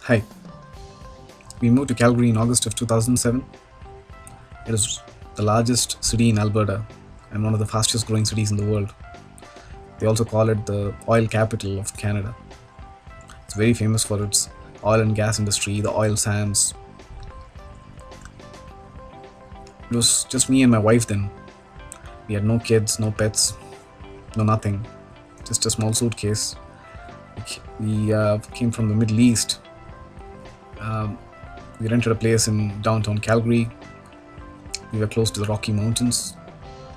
Hi, we moved to Calgary in August of 2007. It is the largest city in Alberta and one of the fastest growing cities in the world. They also call it the oil capital of Canada. It's very famous for its oil and gas industry, the oil sands. It was just me and my wife then. We had no kids, no pets, no nothing, just a small suitcase. We came from the Middle East. We rented a place in downtown Calgary. We were close to the Rocky Mountains,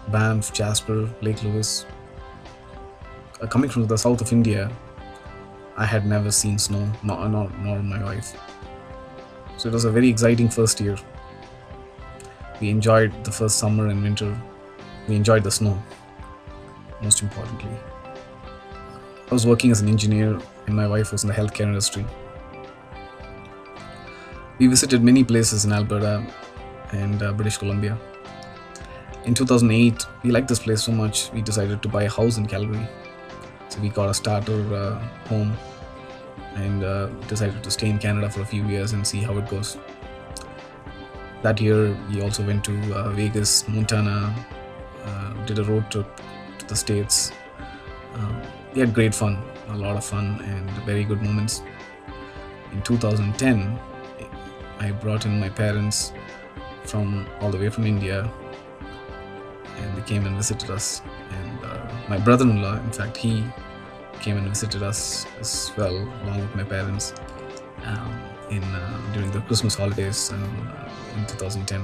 Banff, Jasper, Lake Louise. Coming from the south of India, I had never seen snow, nor my wife. So it was a very exciting first year. We enjoyed the first summer and winter. We enjoyed the snow, most importantly. I was working as an engineer and my wife was in the healthcare industry. We visited many places in Alberta and British Columbia. In 2008, we liked this place so much, we decided to buy a house in Calgary. So we got a starter home and decided to stay in Canada for a few years and see how it goes. That year, we also went to Vegas, Montana, did a road trip to the States. We had great fun, a lot of fun and very good moments. In 2010, I brought in my parents from all the way from India and they came and visited us. And my brother-in-law, in fact, he came and visited us as well, along with my parents during the Christmas holidays in 2010.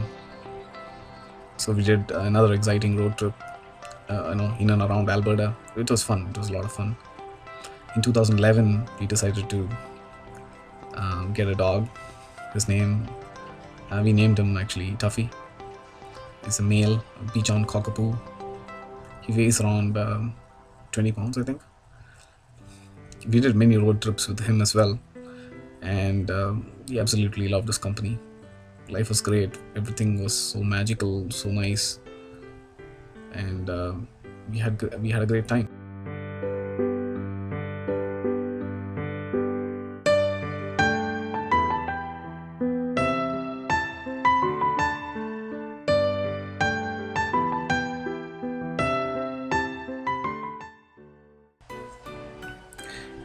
So we did another exciting road trip in and around Alberta. It was fun. It was a lot of fun. In 2011, we decided to get a dog. His name, we named him actually Tuffy. He's a male, a Bichon cockapoo. He weighs around 20 pounds, I think. We did many road trips with him as well. And he absolutely loved his company. Life was great. Everything was so magical, so nice. And we had a great time.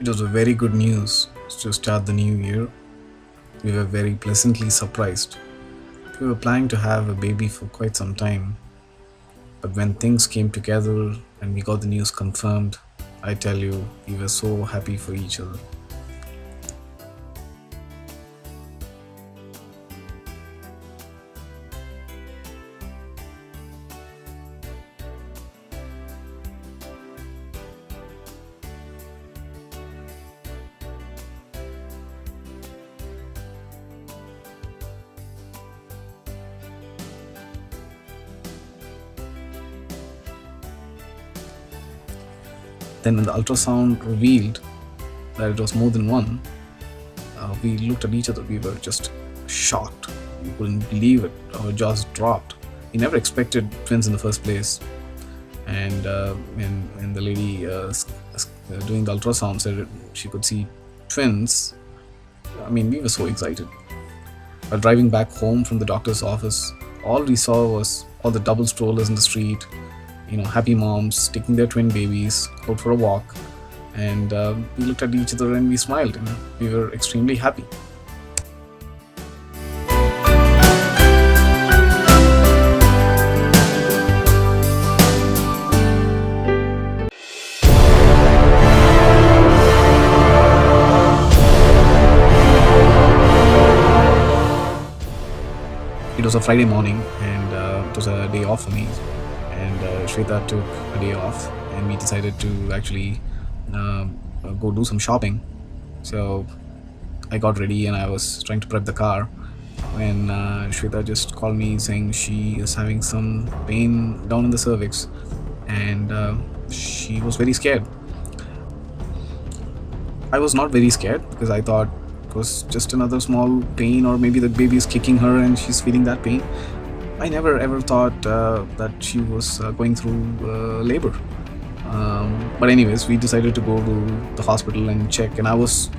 It was a very good news to start the new year. We were very pleasantly surprised. We were planning to have a baby for quite some time. But when things came together and we got the news confirmed, I tell you, we were so happy for each other. Then when the ultrasound revealed that it was more than one, we looked at each other. We were just shocked. We couldn't believe it. Our jaws dropped. We never expected twins in the first place. And when the lady doing the ultrasound said she could see twins, I mean, we were so excited. While driving back home from the doctor's office, all we saw was all the double strollers in the street, happy moms taking their twin babies out for a walk, and we looked at each other and we smiled and we were extremely happy. It was a Friday morning and it was a day off for me. And Shweta took a day off and we decided to actually go do some shopping. So I got ready and I was trying to prep the car when Shweta just called me saying she is having some pain down in the cervix and she was very scared. I was not very scared because I thought it was just another small pain, or maybe the baby is kicking her and she's feeling that pain. I never ever thought that she was going through labor. But anyways, we decided to go to the hospital and check, and I was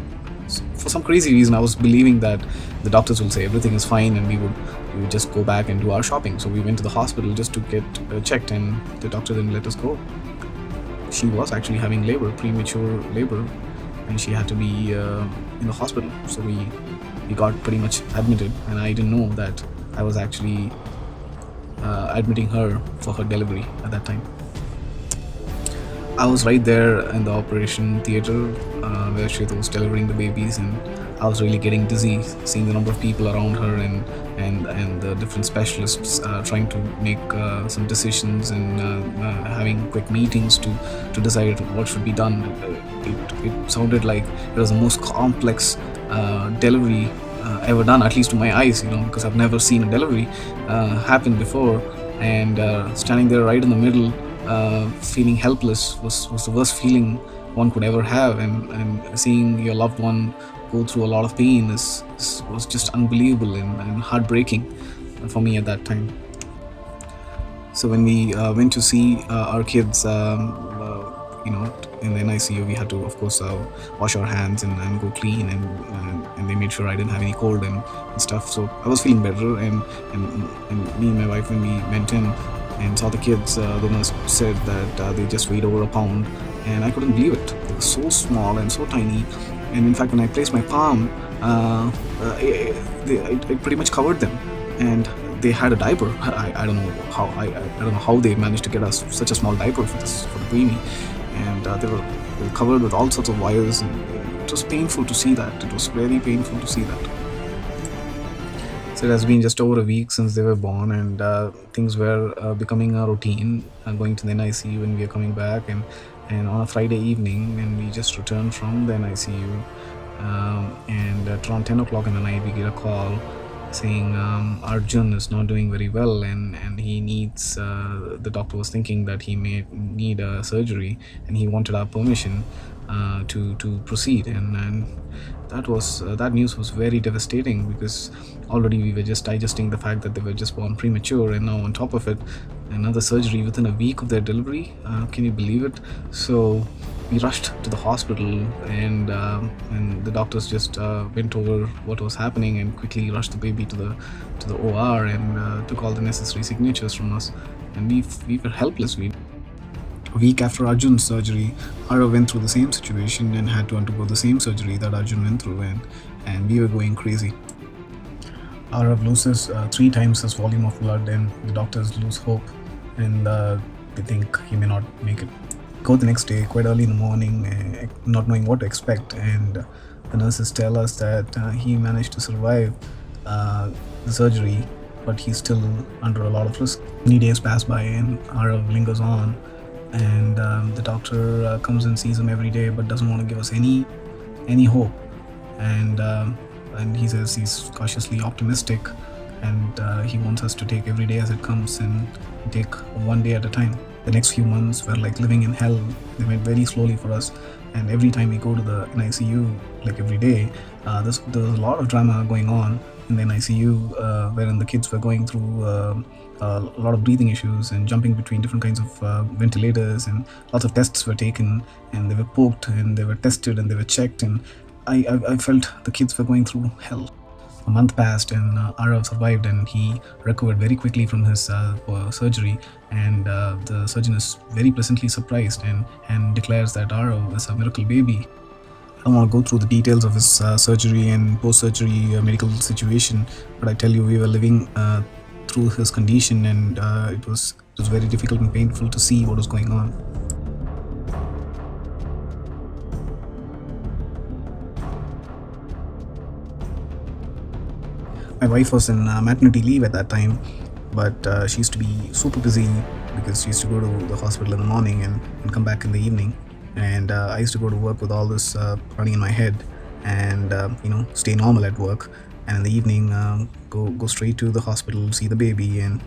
So for some crazy reason, I was believing that the doctors will say everything is fine, and we would just go back and do our shopping. So we went to the hospital just to get checked, and the doctor didn't let us go. She was actually having labor, premature labor, and she had to be in the hospital. So we got pretty much admitted, and I didn't know that I was actually admitting her for her delivery at that time. I was right there in the operation theater where she was delivering the babies, and I was really getting dizzy seeing the number of people around her, and the different specialists trying to make some decisions, and having quick meetings to decide what should be done. It sounded like it was the most complex delivery ever done, at least to my eyes, because I've never seen a delivery happen before. And standing there right in the middle, feeling helpless was the worst feeling one could ever have, and seeing your loved one go through a lot of pain was just unbelievable and heartbreaking for me at that time. So when we went to see our kids, in the NICU, we had to, of course, wash our hands and go clean, and they made sure I didn't have any cold and stuff. So I was feeling better, and me and my wife, when we went in and saw the kids, the nurse said that they just weighed over a pound, and I couldn't believe it. They were so small and so tiny, and in fact, when I placed my palm, it pretty much covered them, and they had a diaper. I don't know how I don't know how they managed to get us such a small diaper for the baby, and they were covered with all sorts of wires, and it was painful to see that. It was very painful to see that. So it has been just over a week since they were born, and things were becoming a routine. Going to the NICU when we are coming back, and on a Friday evening when we just returned from the NICU, and at around 10 o'clock in the night we get a call saying Arjun is not doing very well, and he needs, the doctor was thinking that he may need a surgery, and he wanted our permission to proceed, and that news was very devastating, because already we were just digesting the fact that they were just born premature, and now on top of it another surgery within a week of their delivery. Can you believe it? So we rushed to the hospital, and the doctors just went over what was happening and quickly rushed the baby to the OR, and took all the necessary signatures from us, and we were helpless. A week after Arjun's surgery, Aarav went through the same situation and had to undergo the same surgery that Arjun went through, and we were going crazy. Aarav loses 3 times his volume of blood, and the doctors lose hope, and they think he may not make it. Go the next day quite early in the morning, not knowing what to expect, and the nurses tell us that he managed to survive the surgery, but he's still under a lot of risk. Many days pass by, and Aarav lingers on, and the doctor comes and sees him every day, but doesn't want to give us any hope, and he says he's cautiously optimistic, and he wants us to take every day as it comes and take one day at a time. The next few months were like living in hell. They went very slowly for us, and every time we go to the NICU, like every day, there was a lot of drama going on in the NICU, wherein the kids were going through a lot of breathing issues and jumping between different kinds of ventilators, and lots of tests were taken, and they were poked, and they were tested, and they were checked, and I felt the kids were going through hell. A month passed, and Aarav survived, and he recovered very quickly from his surgery, and the surgeon is very pleasantly surprised and declares that Aarav is a miracle baby. I don't want to go through the details of his surgery and post-surgery medical situation, but I tell you, we were living through his condition, and it was very difficult and painful to see what was going on. My wife was in maternity leave at that time, but she used to be super busy, because she used to go to the hospital in the morning and come back in the evening, and I used to go to work with all this running in my head, and stay normal at work, and in the evening go straight to the hospital, see the baby, and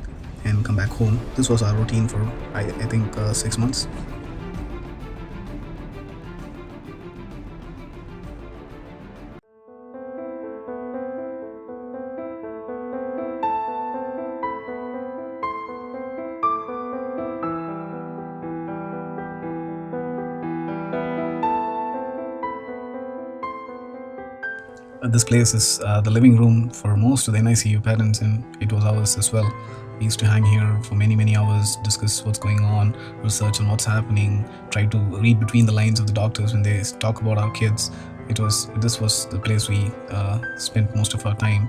come back home. This was our routine for I think 6 months. This place is the living room for most of the NICU parents, and it was ours as well. We used to hang here for many, many hours, discuss what's going on, research on what's happening, try to read between the lines of the doctors when they talk about our kids. This was the place we spent most of our time.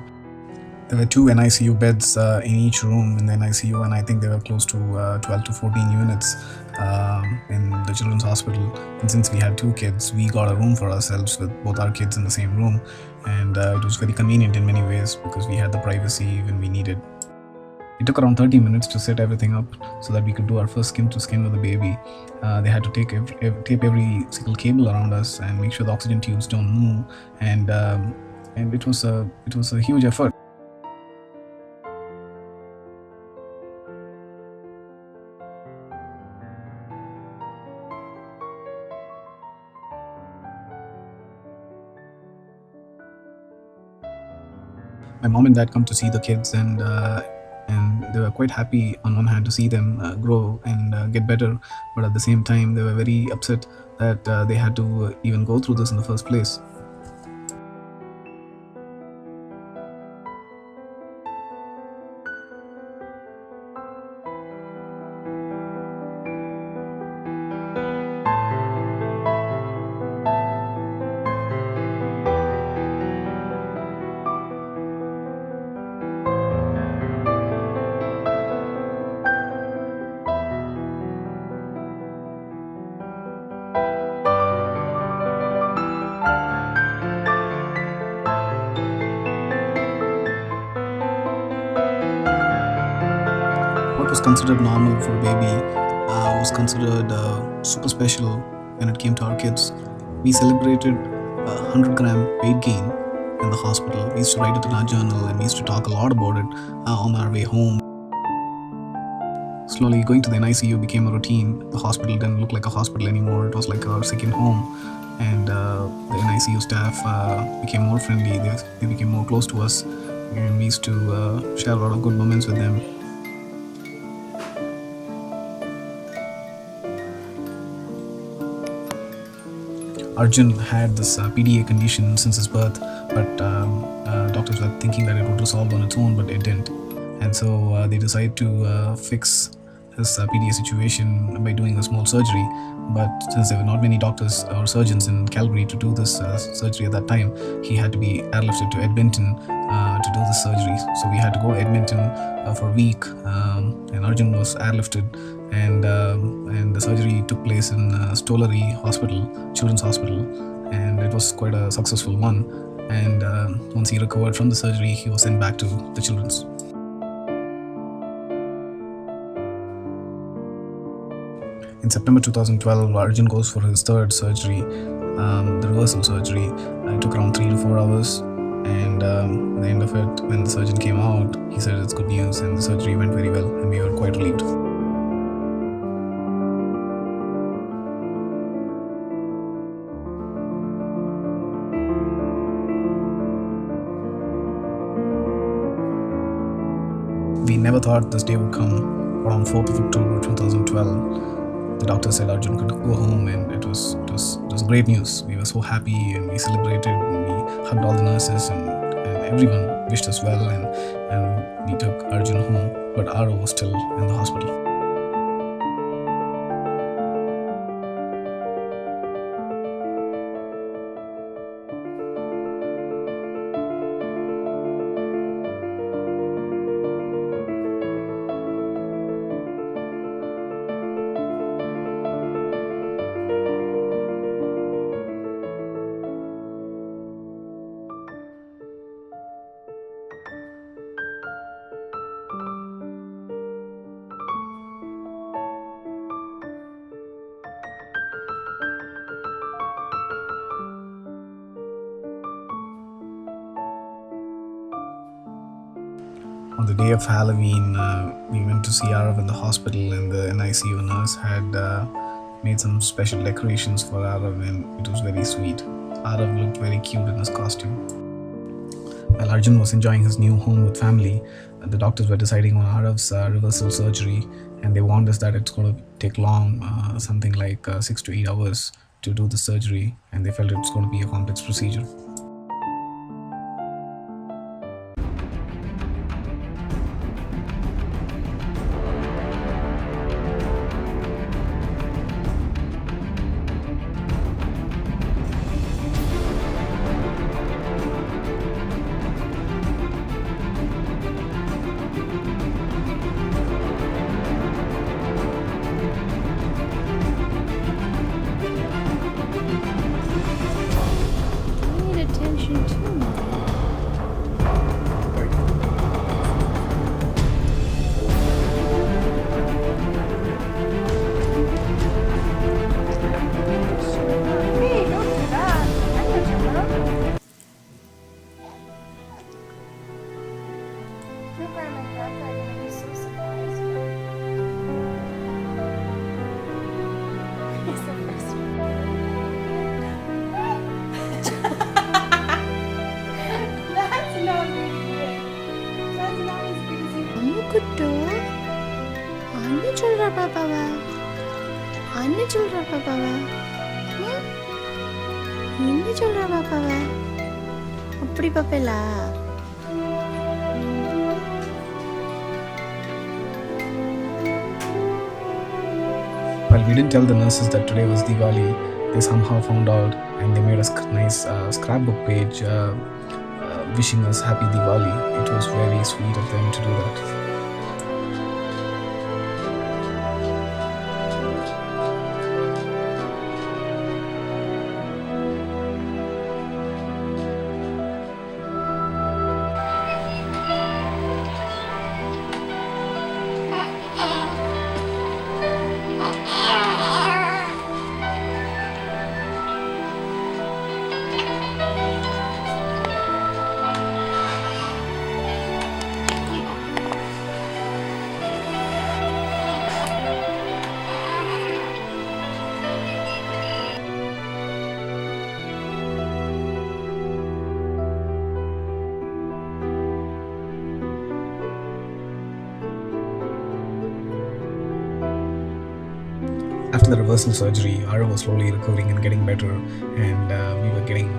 There were two NICU beds in each room in the NICU, and I think there were close to 12 to 14 units in the children's hospital. And since we had two kids, we got a room for ourselves with both our kids in the same room, and it was very convenient in many ways because we had the privacy when we needed. It took around 30 minutes to set everything up so that we could do our first skin to skin with the baby. They had to tape every single cable around us and make sure the oxygen tubes don't move, and it was a huge effort. My mom and dad come to see the kids, and they were quite happy on one hand to see them grow and get better, but at the same time they were very upset that they had to even go through this in the first place. What was considered normal for a baby was considered super special when it came to our kids. We celebrated a 100-gram weight gain in the hospital. We used to write it in our journal, and we used to talk a lot about it on our way home. Slowly, going to the NICU became a routine. The hospital didn't look like a hospital anymore. It was like our second home. And the NICU staff became more friendly. They became more close to us. And we used to share a lot of good moments with them. Arjun had this PDA condition since his birth, but doctors were thinking that it would resolve on its own, but it didn't. And so they decided to fix his PDA situation by doing a small surgery. But since there were not many doctors or surgeons in Calgary to do this surgery at that time, he had to be airlifted to Edmonton to do the surgery. So we had to go to Edmonton for a week, and Arjun was airlifted, and the surgery took place in Stollery Hospital, Children's Hospital, and it was quite a successful one. And once he recovered from the surgery, he was sent back to the Children's. In September 2012, Arjun goes for his third surgery, the reversal surgery. It took around 3 to 4 hours, and at the end of it, when the surgeon came out, he said it's good news, and the surgery went very well, and we were quite relieved. We never thought this day would come. Around 4th of October 2012, the doctor said Arjun could go home, and it was great news. We were so happy, and we celebrated, and we hugged all the nurses, and everyone wished us well, and we took Arjun home, but Aarav was still in the hospital. On the day of Halloween, we went to see Aarav in the hospital, and the NICU nurse had made some special decorations for Aarav, and it was very sweet. Aarav looked very cute in his costume. While Arjun was enjoying his new home with family, the doctors were deciding on Aarav's reversal surgery, and they warned us that it's going to take long, something like 6 to 8 hours to do the surgery, and they felt it's going to be a complex procedure. சொல்ற பாப்பாவ? என்ன சொல்ற பாப்பாவ? அப்படி பாப்பேலா? Well, we didn't tell the nurses that today was Diwali. They somehow found out, and they made a nice scrapbook page wishing us happy Diwali. It was very sweet of them to do that. After the reversal surgery, Aarav was slowly recovering and getting better, and we were getting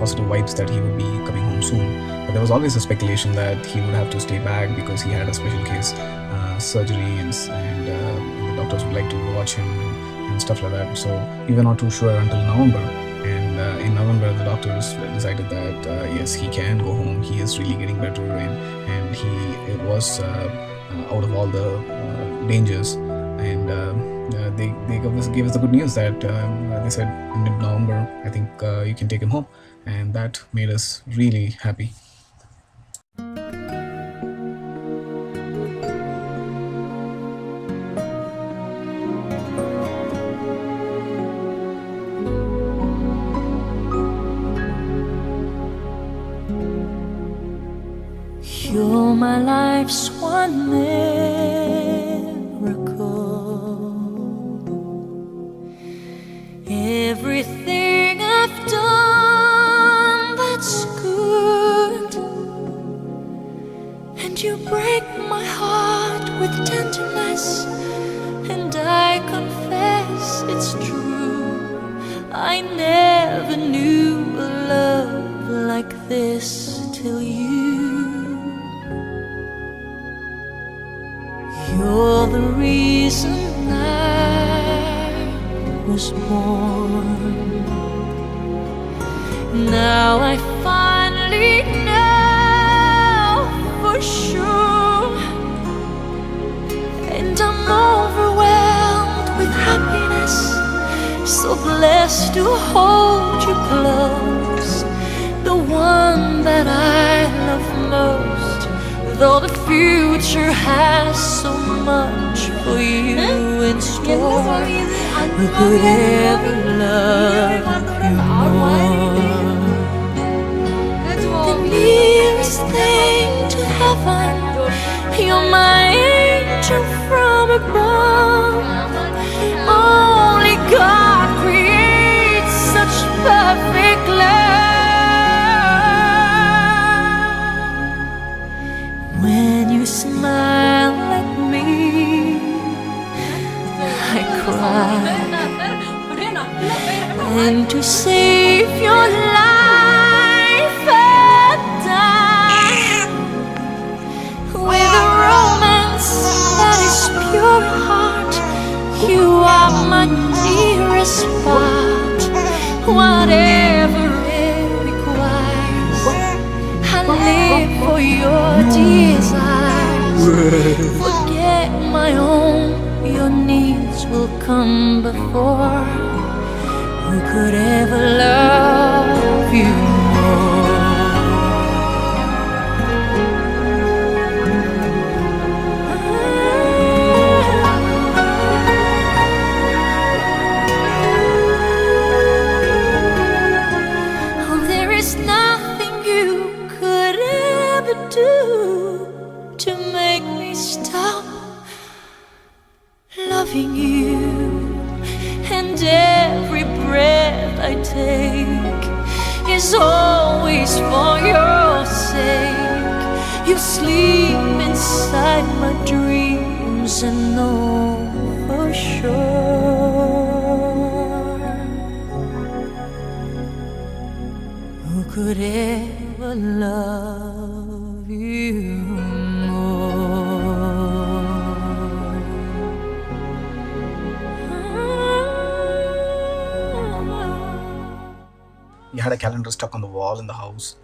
positive vibes that he would be coming home soon. But there was always a speculation that he would have to stay back because he had a special case surgery, and the doctors would like to watch him and stuff like that. So we were not too sure until November. And in November, the doctors decided that yes, he can go home. He is really getting better, and he was out of all the dangers. And they gave us the good news that they said in mid-November, I think you can take him home, and that made us really happy. You're my life's one miracle. Everything I've done that's good, and you break my heart with tenderness, and I confess it's true. I never knew a love like this till you. You're the reason I was born. Now I finally know for sure, and I'm overwhelmed with happiness, so blessed to hold you close, the one that I love most. Though the future has so much for you in store, who could ever love you more? The nearest thing to heaven, you're my angel from above. Only God creates such perfect love. When you smile at me, I cry. And to save your life and die with a romance that is pure heart, you are my dearest part. Whatever it requires, I live for your desires. Forget my own, your needs will come before. Who could ever love you more? Oh, there is nothing you could ever do to make me stop loving you. And every breath I take is always for your sake. You sleep inside my dreams and know for sure could ever love you more. We had a calendar stuck on the wall in the house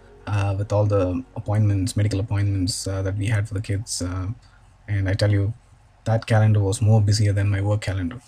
with all the appointments, medical appointments that we had for the kids. And I tell you, that calendar was more busier than my work calendar.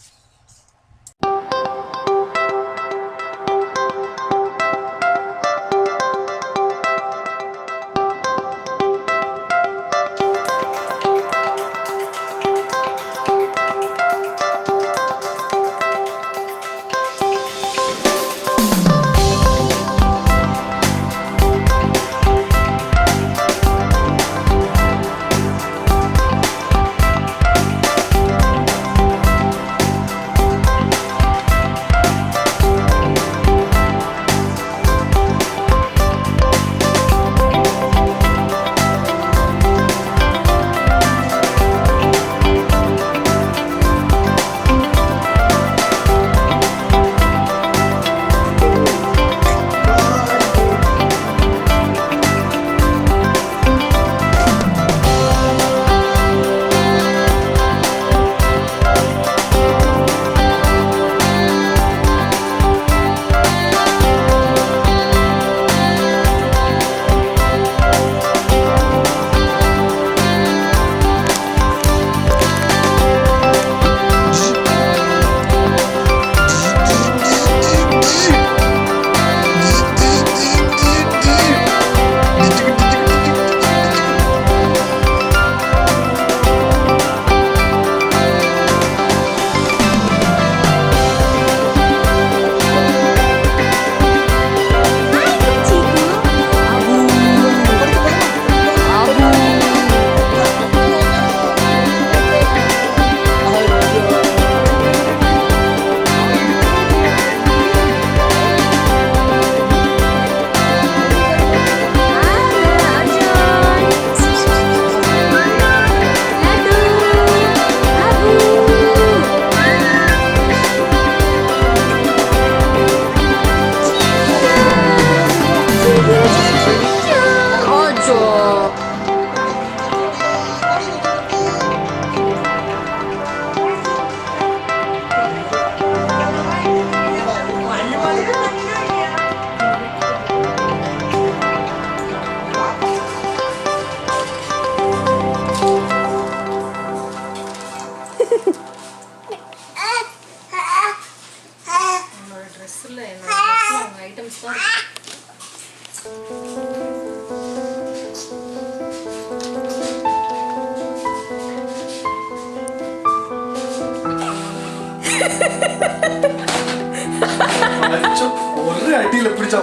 ஒரு அடியில பிடிச்சா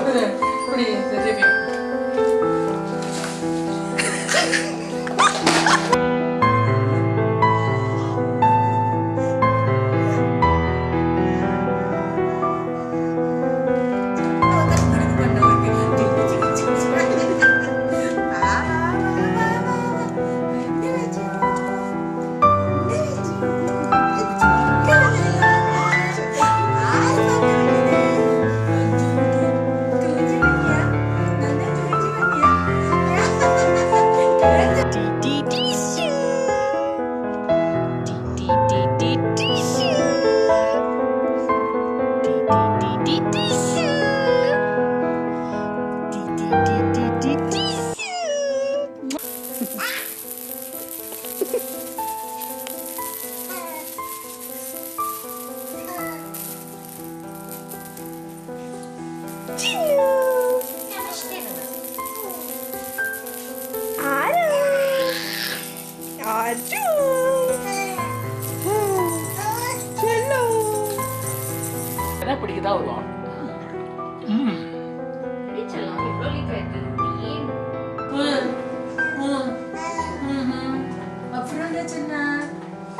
பிடிக்குதா வருவான்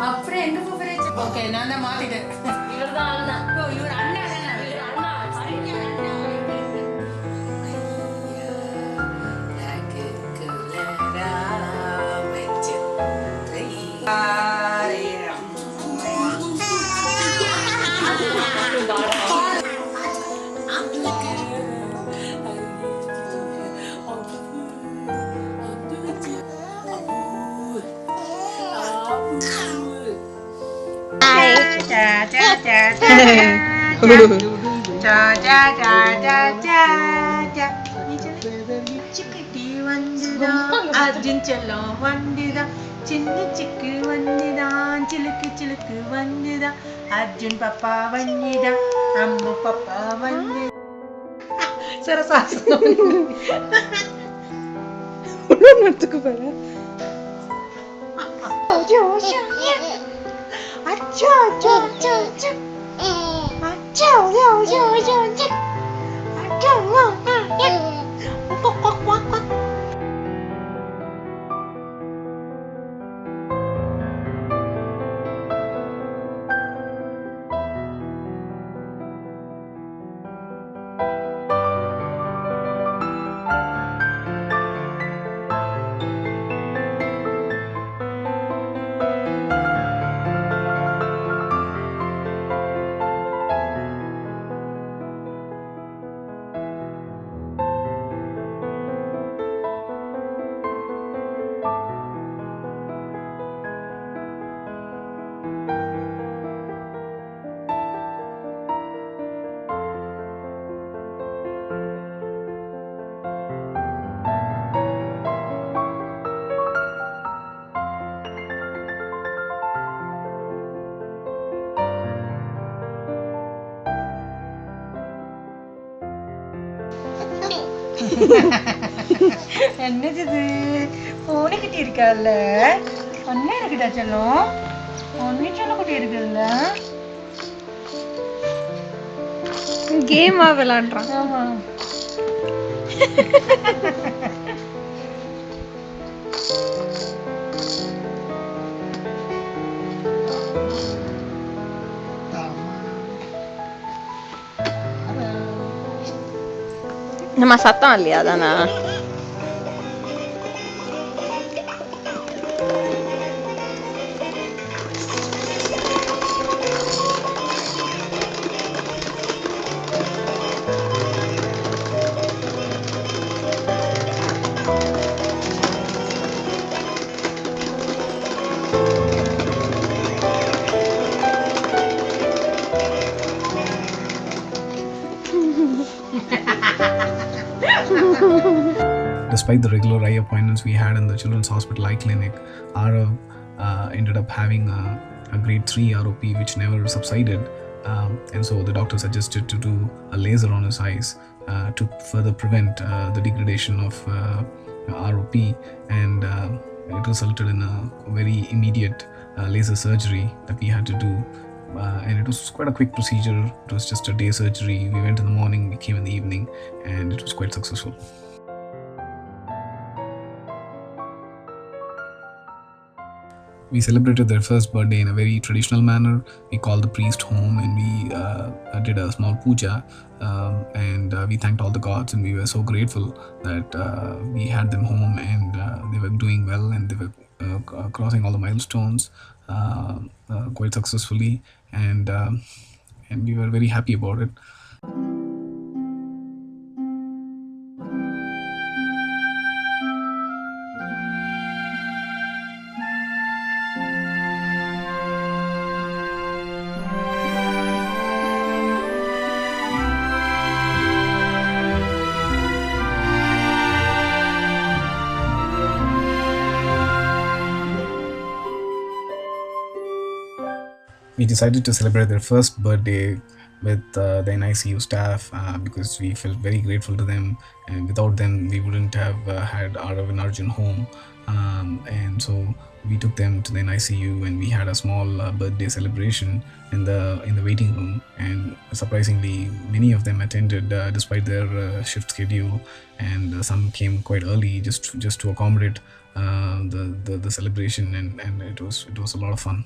அப்புறம் எங்க போறேன் okay நான் தான் மாத்திட்டேன் இவர்தான் இவர் அண்ணா சிக்குட்டி வந்துதான் அர்ஜுன் செல்லம் வந்துதான் சின்ன சிக்கு வந்துதான் சிலுக்கு சிலுக்கு வந்துதான் அர்ஜுன் பாப்பா வந்துதான் அம்மு பாப்பா வந்து சரசாசனம் ஒன்றுத்துக்கு பாரு அச்சா அச்சா அச்சா அச்சா அச்சா அச்சா அச்சா அச்சா என்னது போன கிட்டி இருக்கல்ல ஒன்னே இருக்குடா செல்லம் ஒன்னே சொல்ல குட்டி இருக்குல்ல கேமா விளையாடுறான். ஆமா நம்ம சத்தம் இல்லையா தானே? Despite the regular eye appointments we had in the Children's Hospital Eye Clinic, Aarav ended up having a grade 3 ROP which never subsided, and so the doctor suggested to do a laser on his eyes to further prevent the degradation of ROP, and it resulted in a very immediate laser surgery that we had to do. And it was quite a quick procedure. It was just a day surgery. We went in the morning, we came in the evening, and it was quite successful. We celebrated their first birthday in a very traditional manner. We called the priest home and we did a small puja, and we thanked all the gods, and we were so grateful that we had them home, and they were doing well, and they were crossing all the milestones quite successfully, and we were very happy about it. We decided to celebrate their first birthday with the NICU staff because we felt very grateful to them, and without them we wouldn't have had Aarav Arjun home, and so we took them to the NICU and we had a small birthday celebration in the waiting room, and surprisingly many of them attended despite their shift schedule, and some came quite early just to accommodate the celebration, and it was a lot of fun.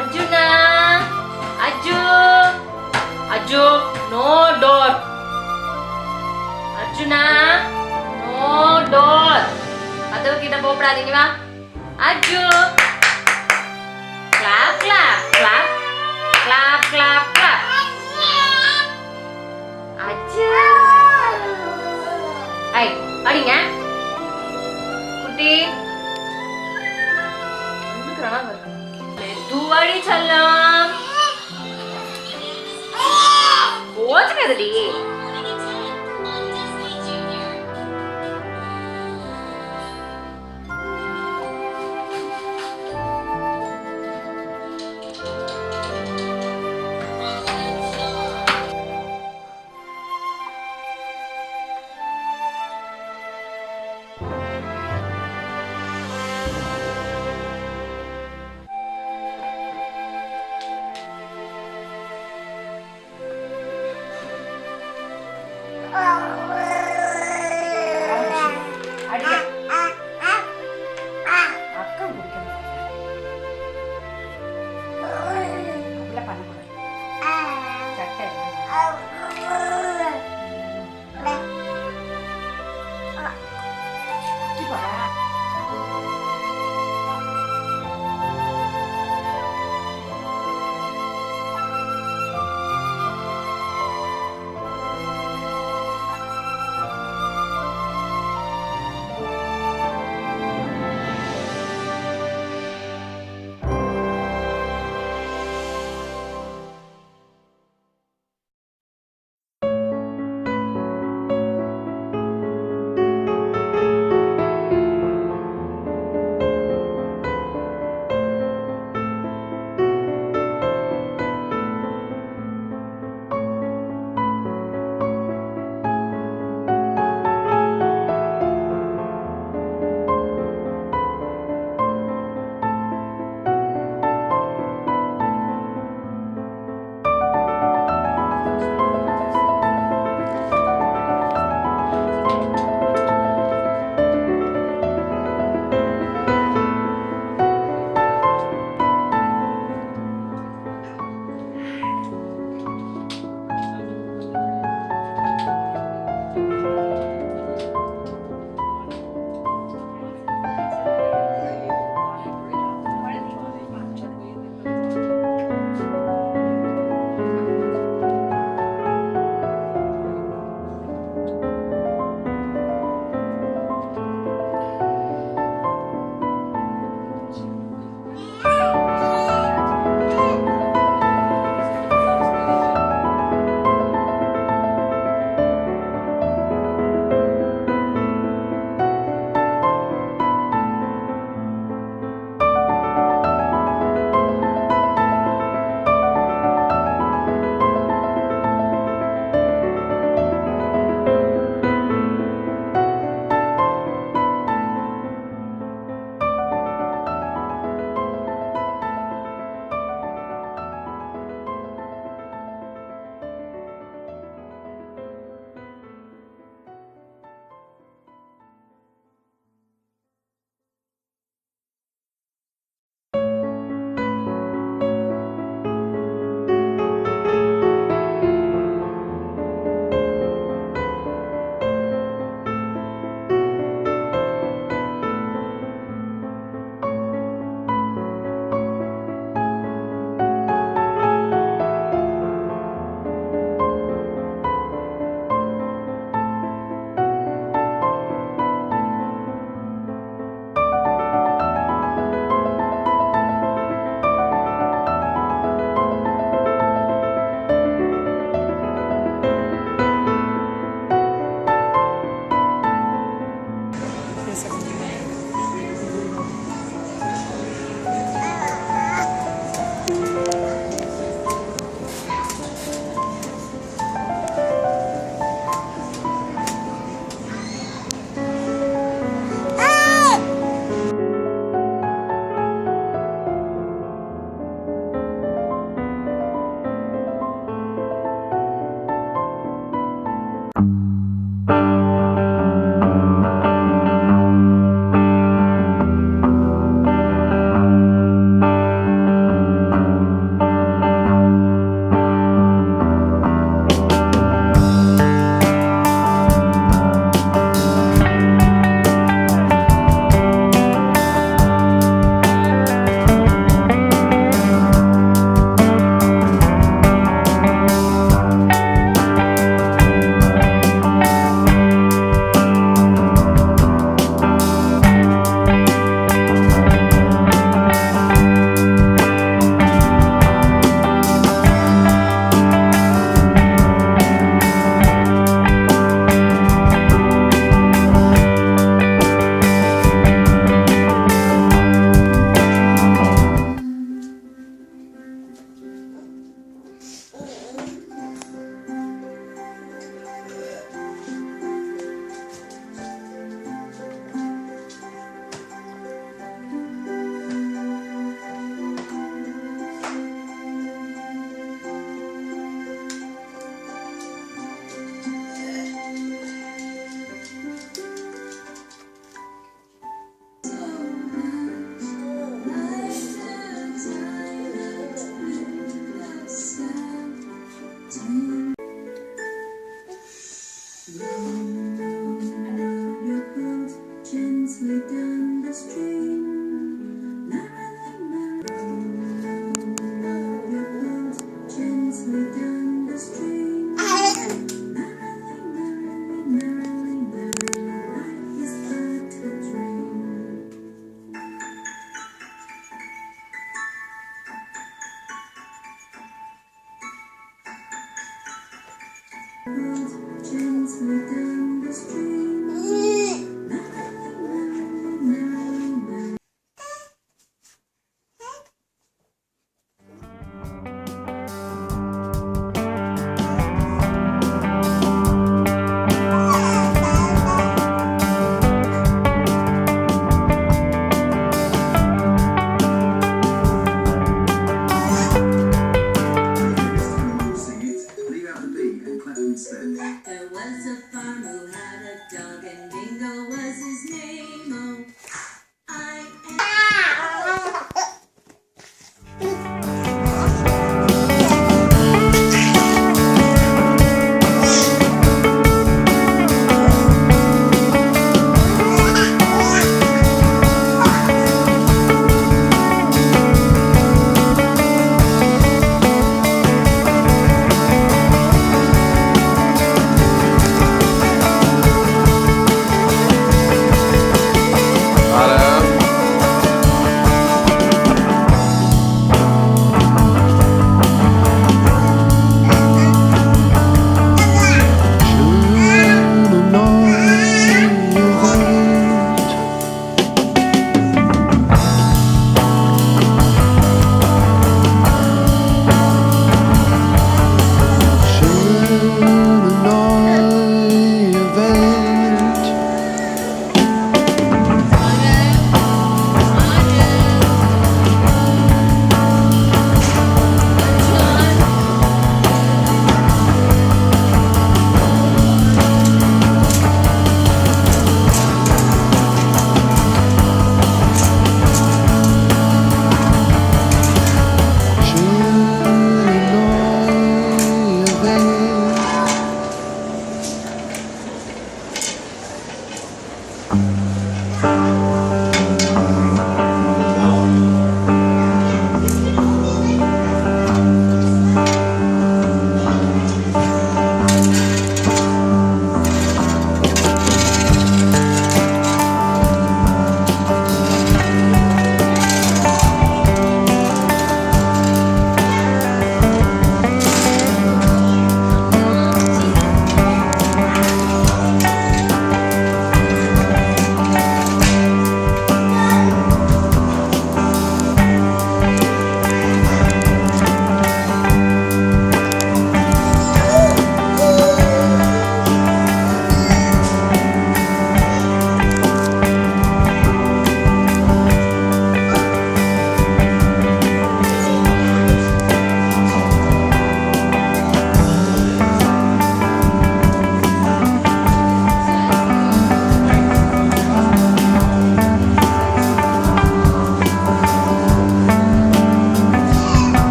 Arjuna! Arju! Arju! No door! Arjuna! No door! கதவு கிட்ட போடாதீங்க வா. Arju! Clap, clap, clap. Clap, clap, clap. Arju! ஐ, அடிங்க. குட்டி. வந்துக்கறா வா. दुवाड़ी चलम पहुंच गए दी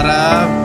Aarav.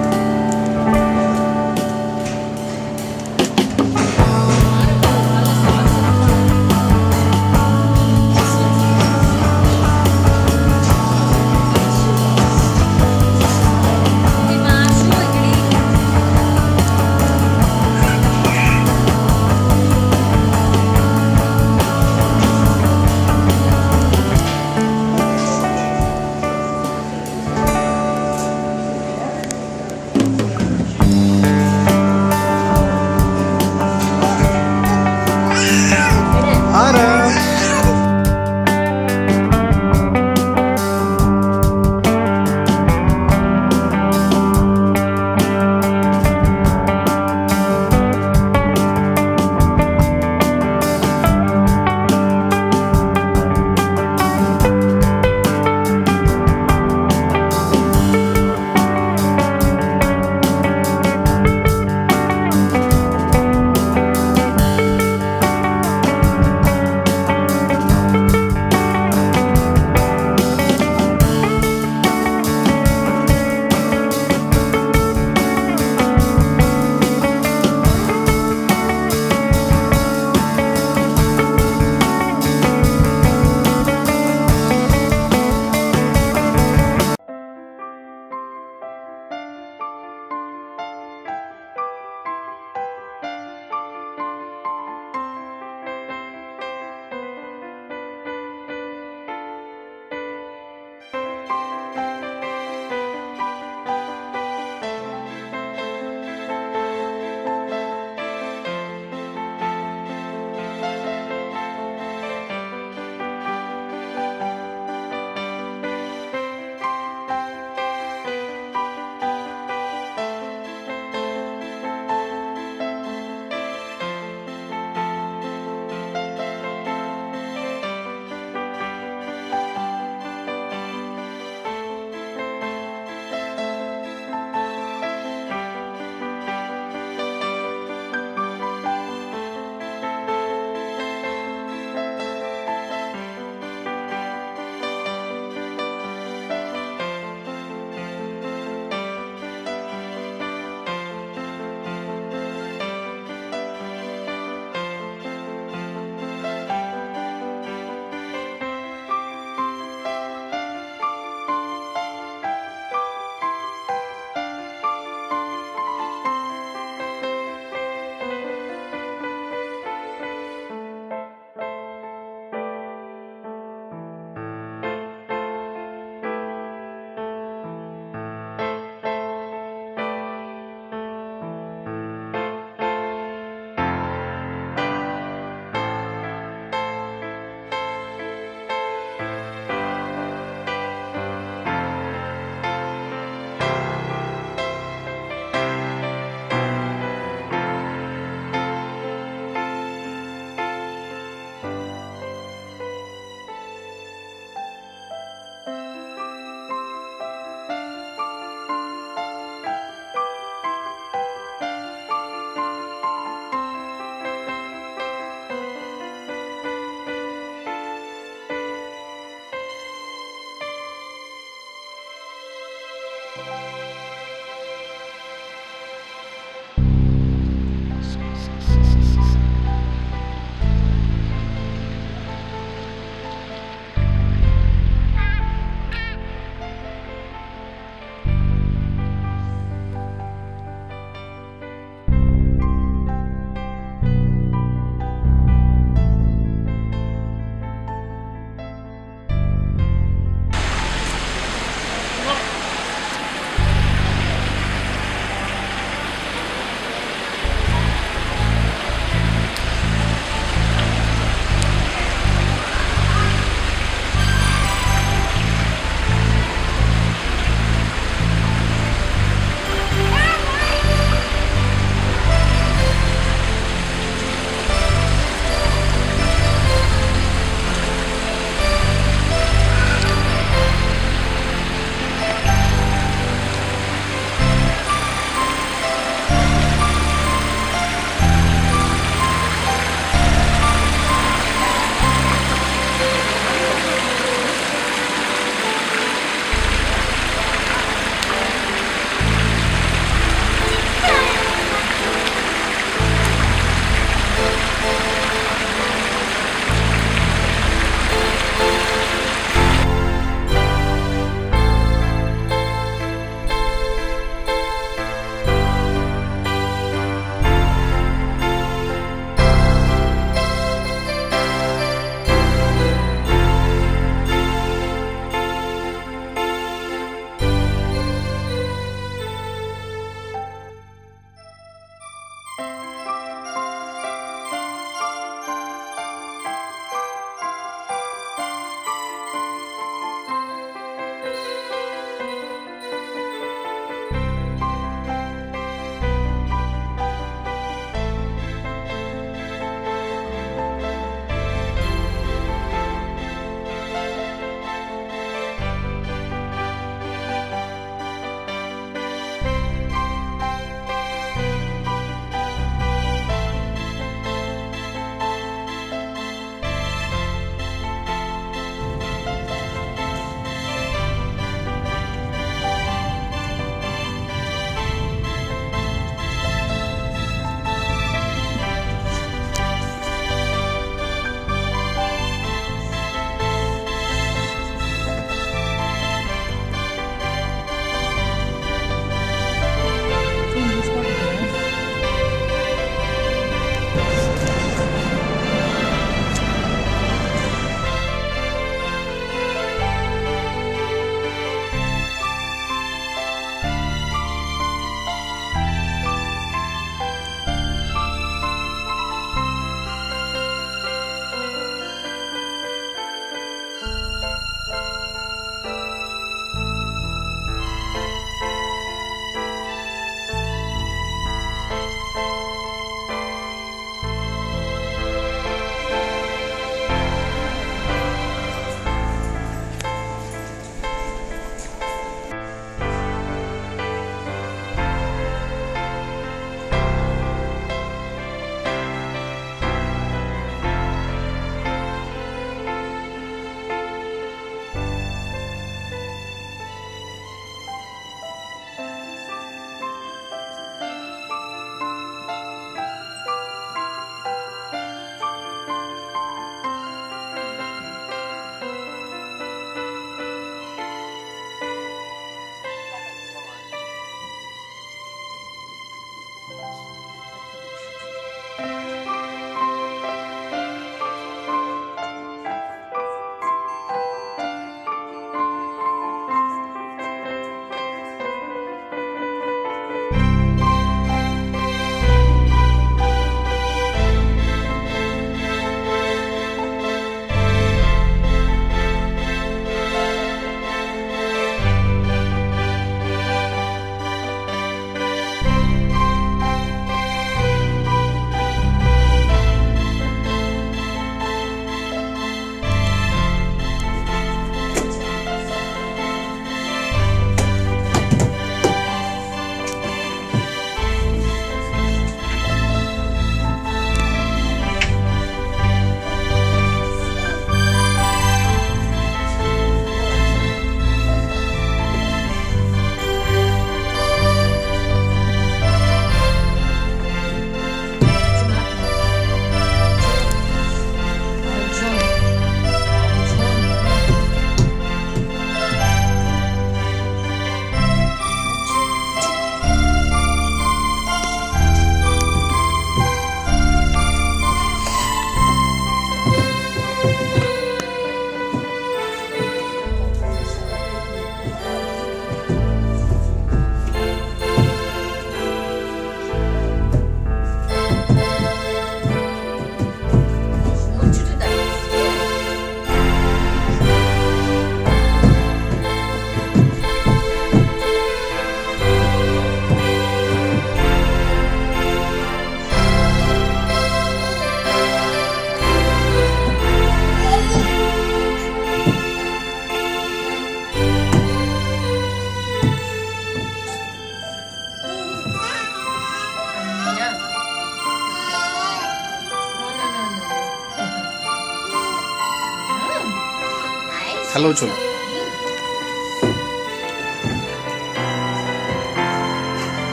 ஹலோ சொல்லு.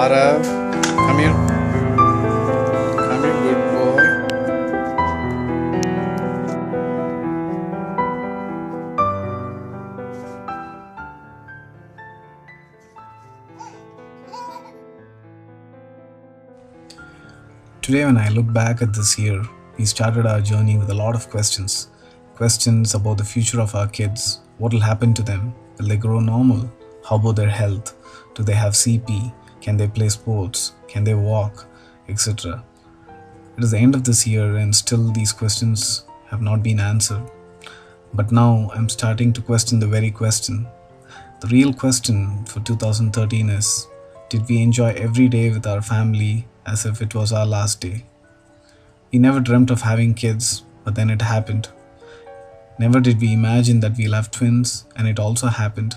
Aarav, come here. Come here, good boy. Today, when I look back at this year, we started our journey with a lot of questions. Questions about the future of our kids. What will happen to them? Will they grow normal? How about their health? Do they have CP? Can they play sports? Can they walk? Etc. It is the end of this year and still these questions have not been answered. But now I'm starting to question the very question. The real question for 2013 is, did we enjoy every day with our family as if it was our last day? We never dreamt of having kids, but then it happened. Never did we imagine that we'll have twins, and it also happened.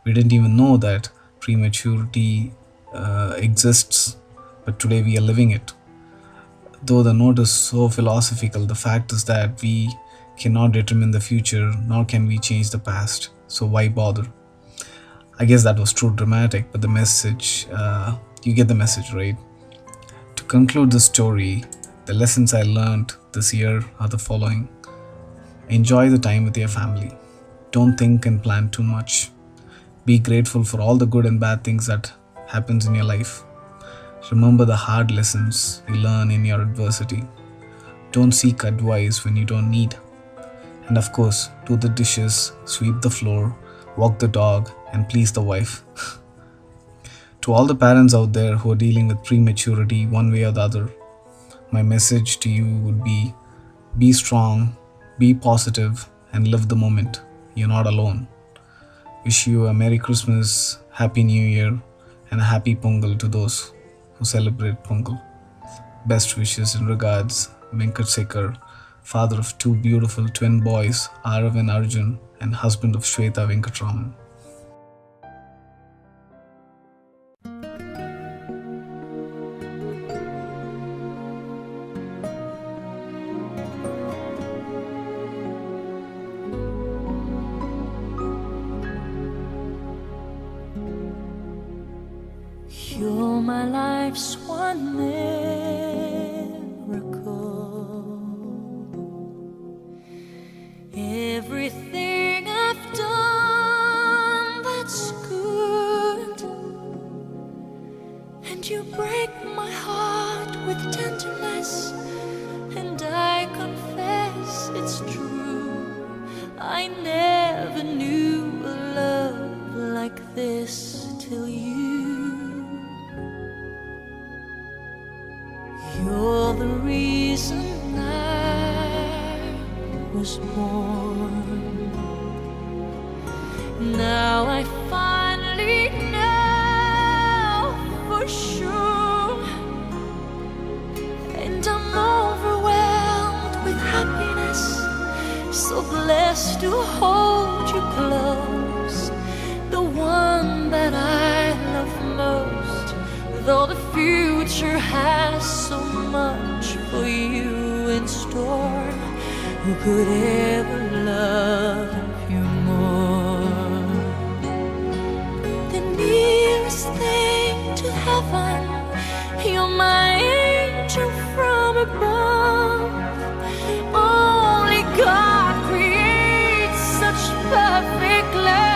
We didn't even know that prematurity exists, but today we are living it. Though the note is so philosophical, the fact is that we cannot determine the future, nor can we change the past. So why bother? I guess that was too dramatic, but the message, you get the message, right? To conclude the story, the lessons I learned this year are the following. Enjoy the time with your family. Don't think and plan too much. Be grateful for all the good and bad things that happens in your life. Remember the hard lessons you learn in your adversity. Don't seek advice when you don't need. And of course, do the dishes, sweep the floor, walk the dog, and please the wife. To all the parents out there who are dealing with prematurity one way or the other, my message to you would be strong, be positive, and live the moment. You're not alone. Wish you a Merry Christmas, Happy New Year, and a Happy Pongal to those who celebrate Pongal. Best wishes and regards, Venkat Sekar, father of two beautiful twin boys, Aarav and Arjun, and husband of Shweta Venkatraman. You're my life's one miracle. Everything I've done that's good, and you break my heart with tenderness, and I confess it's true. I never knew a love like this till you. You're the reason I was born. Now I finally know for sure, and I'm overwhelmed with happiness, so blessed to hold you close, the one that I love most. Though the future has so much for you in store, who could ever love you more? The nearest thing to heaven, you're my angel from above. Only God creates such perfect love.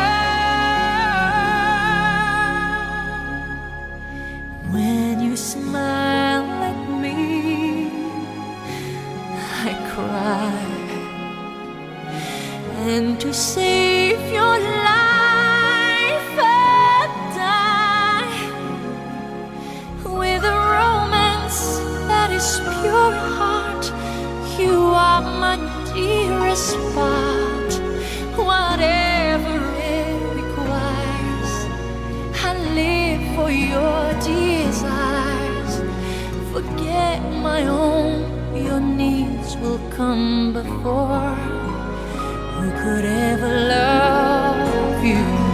smile at me, I cry. And to save your life, I die with a romance that is pure heart. You are my dearest part. Whatever it requires, I live for your desires. Forget my own, your needs will come before. Who could ever love you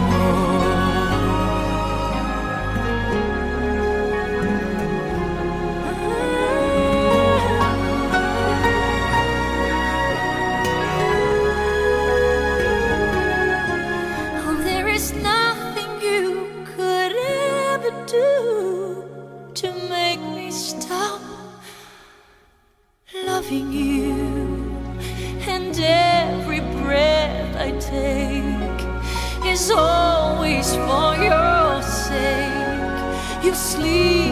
you, and every breath I take is always for your sake. You sleep